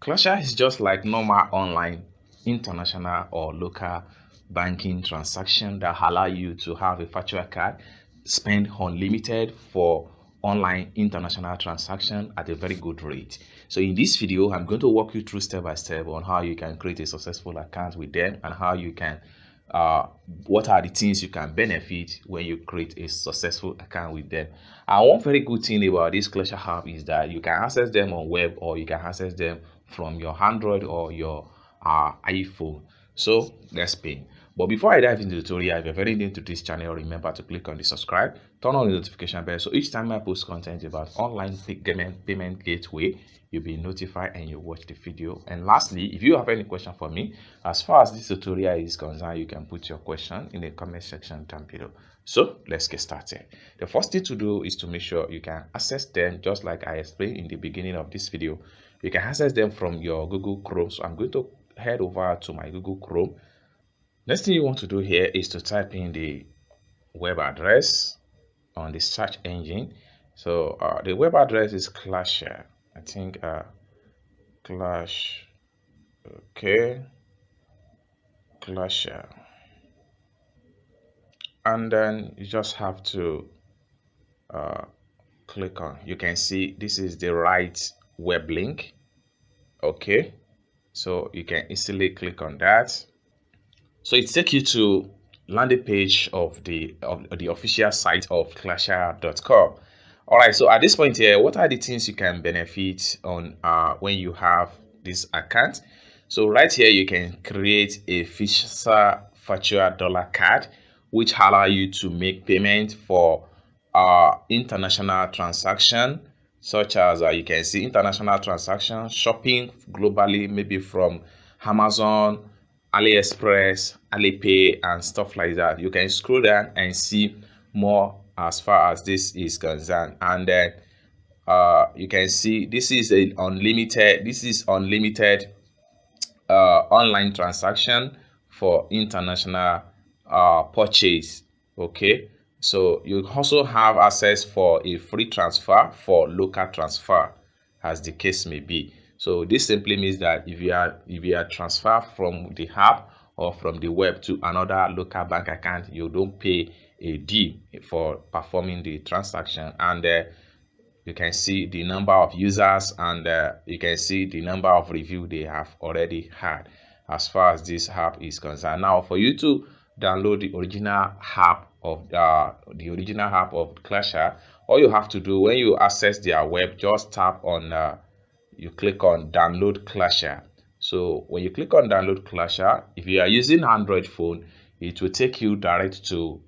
Klasha is just like normal online, international or local banking transaction that allow you to have a virtual card, spend unlimited for online international transaction at a very good rate. So in this video, I'm going to walk you through step by step on how you can create a successful account with them and how you can what are the things you can benefit when you create a successful account with them. And one very good thing about this klasha app is that you can access them on web or you can access them from your Android or your iPhone. So let's pay. But before I dive into the tutorial, if you're very new to this channel, remember to click on the subscribe, turn on the notification bell, so each time I post content about online payment gateway, you'll be notified and you watch the video. And lastly, if you have any question for me as far as this tutorial is concerned, you can put your question in the comment section down below. So let's get started. The first thing to do is to make sure you can access them just like I explained in the beginning of this video. You can access them from your Google Chrome. So I'm going to head over to my Google Chrome. Next thing you want to do here is to type in the web address on the search engine. So the web address is klasha. I think klasha, and then you just have to click on. You can see this is the right web link. Okay, so you can easily click on that. So it takes you to landing page of the official site of klasha.com. All right, so at this point here, what are the things you can benefit on when you have this account? So right here, you can create a virtual dollar card, which allow you to make payment for international transaction, such as you can see international transaction, shopping globally, maybe from Amazon, AliExpress, Alipay, and stuff like that. You can scroll down and see more as far as this is concerned, and then you can see this is unlimited online transaction for international purchase. Okay, so you also have access for a free transfer for local transfer, as the case may be. So this simply means that if you are transfer from the app or from the web to another local bank account, you don't pay a D for performing the transaction. And you can see the number of users, and you can see the number of review they have already had as far as this app is concerned. Now, for you to download the original app of Klasha, all you have to do when you access their web, just tap on you click on download Klasha. So when you click on download Klasha, if you are using Android phone, it will take you direct to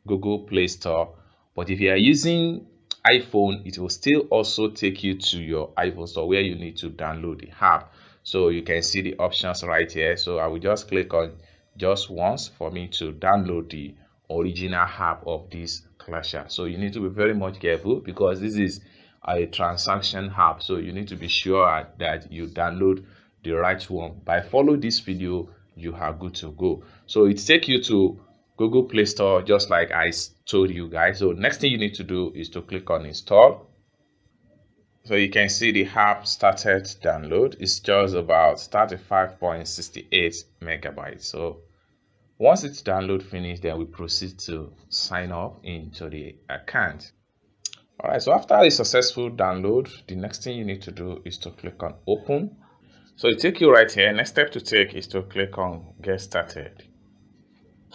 Google Play Store. But if you are using iPhone, it will still also take you to your iPhone store where you need to download the app. So you can see the options right here. So I will just click on just once for me to download the original app of this Klasha. So you need to be very much careful because this is a transaction app, so you need to be sure that you download the right one. By follow this video, you are good to go. So it takes you to Google Play Store just like I told you guys. So next thing you need to do is to click on install. So you can see the app started download. It's just about 35.68 megabytes. So once it's download finished, then we proceed to sign up into the account. All right, so after a successful download, the next thing you need to do is to click on open. So it takes you right here. Next step to take is to click on get started.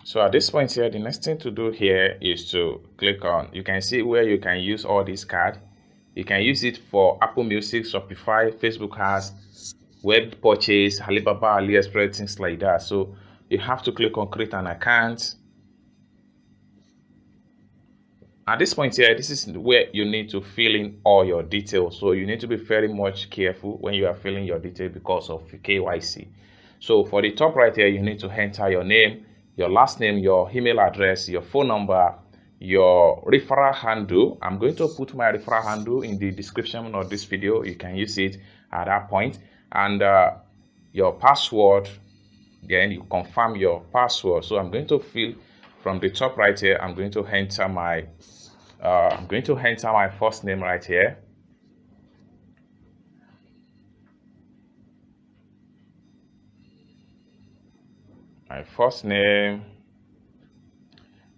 So at this point here, the next thing to do here is to click on, you can see where you can use all these cards. You can use it for Apple Music, Shopify, Facebook ads, web purchase, Alibaba, AliExpress, things like that. So you have to click on create an account. At this point here, this is where you need to fill in all your details. So you need to be very much careful when you are filling your details because of KYC. So for the top right here, you need to enter your name, your last name, your email address, your phone number, your referral handle. I'm going to put my referral handle in the description of this video. You can use it at that point. And your password, then you confirm your password. So I'm going to fill from the top right here. I'm going to enter my first name right here. my first name.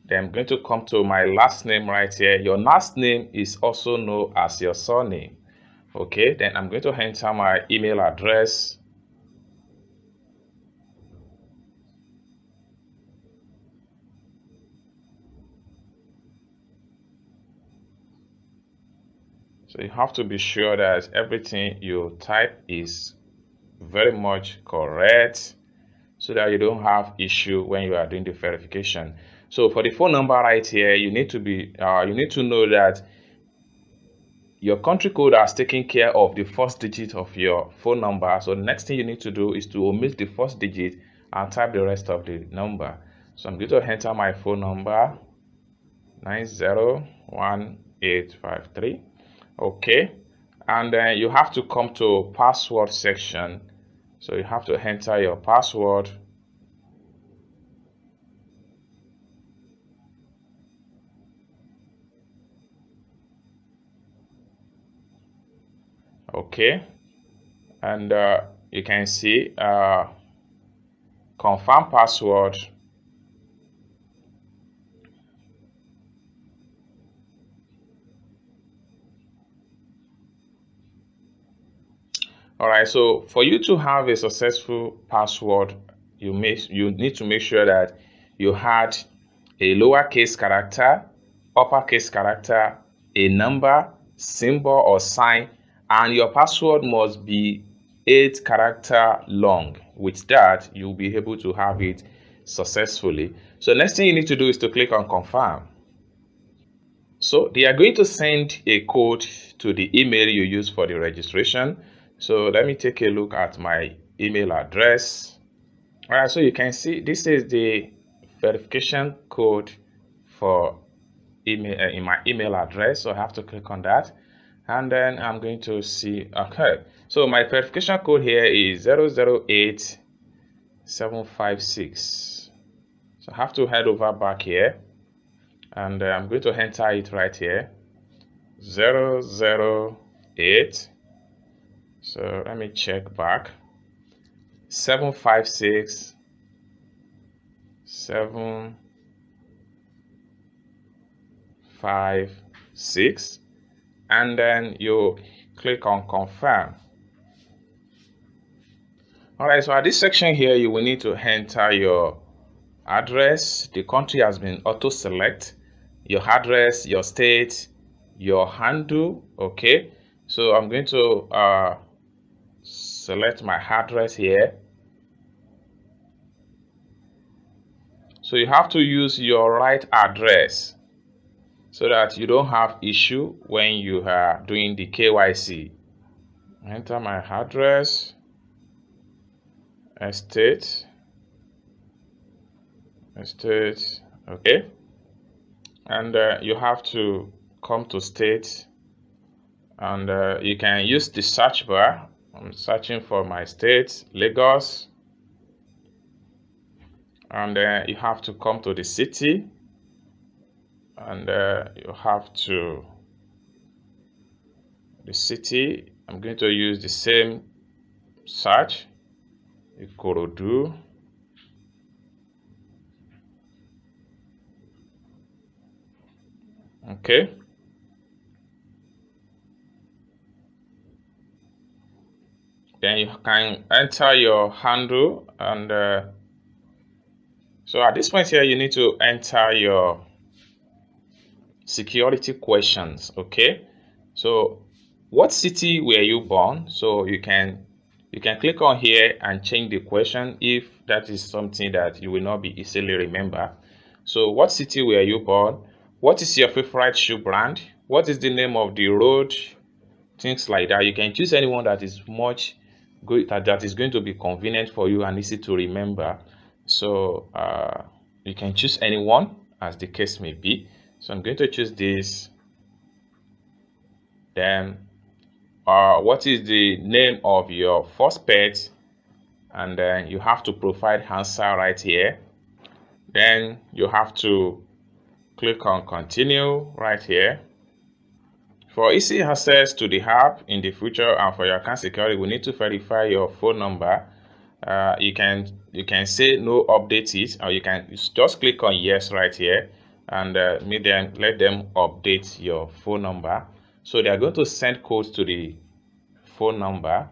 Then I'm going to come to my last name right here. Your last name is also known as your surname. Okay, then I'm going to enter my email address. So you have to be sure that everything you type is very much correct, so that you don't have issue when you are doing the verification. So for the phone number right here, you need to know that your country code has taken care of the first digit of your phone number. So the next thing you need to do is to omit the first digit and type the rest of the number. So I'm going to enter my phone number 901853. Okay, and then you have to come to password section. So you have to enter your password. Okay, and you can see confirm password. All right, so for you to have a successful password, you need to make sure that you had a lowercase character, uppercase character, a number, symbol or sign, and your password must be 8 character long. With that, you'll be able to have it successfully. So next thing you need to do is to click on confirm. So they are going to send a code to the email you use for the registration. So let me take a look at my email address. All right, so you can see this is the verification code for email in my email address. So I have to click on that, and then I'm going to see. Okay, so my verification code here is 008756. So I have to head over back here, and I'm going to enter it right here. 008. So let me check back. 756 756, and then you click on confirm. All right, so at this section here, you will need to enter your address. The country has been auto select, your address, your state, your handle. Okay, so I'm going to select my address here. So you have to use your right address so that you don't have issue when you are doing the KYC. Enter my address, estate, okay, and you have to come to state, and you can use the search bar. I'm searching for my state, Lagos, and you have to come to the city, and you have to the city. I'm going to use the same search, Ikorodu. Okay, then you can enter your handle, and so at this point here you need to enter your security questions. Okay, so what city were you born? So you can click on here and change the question if that is something that you will not be easily remember. So what city were you born? What is your favorite shoe brand? What is the name of the road? Things like that. You can choose anyone that is much good, that is going to be convenient for you and easy to remember. So you can choose anyone as the case may be. So I'm going to choose this. Then what is the name of your first pet? And then you have to provide answer right here. Then you have to click on continue right here. For easy access to the app in the future and for your account security, we need to verify your phone number. you can say no, update it, or you can just click on yes right here, and let them update your phone number. So they are going to send codes to the phone number.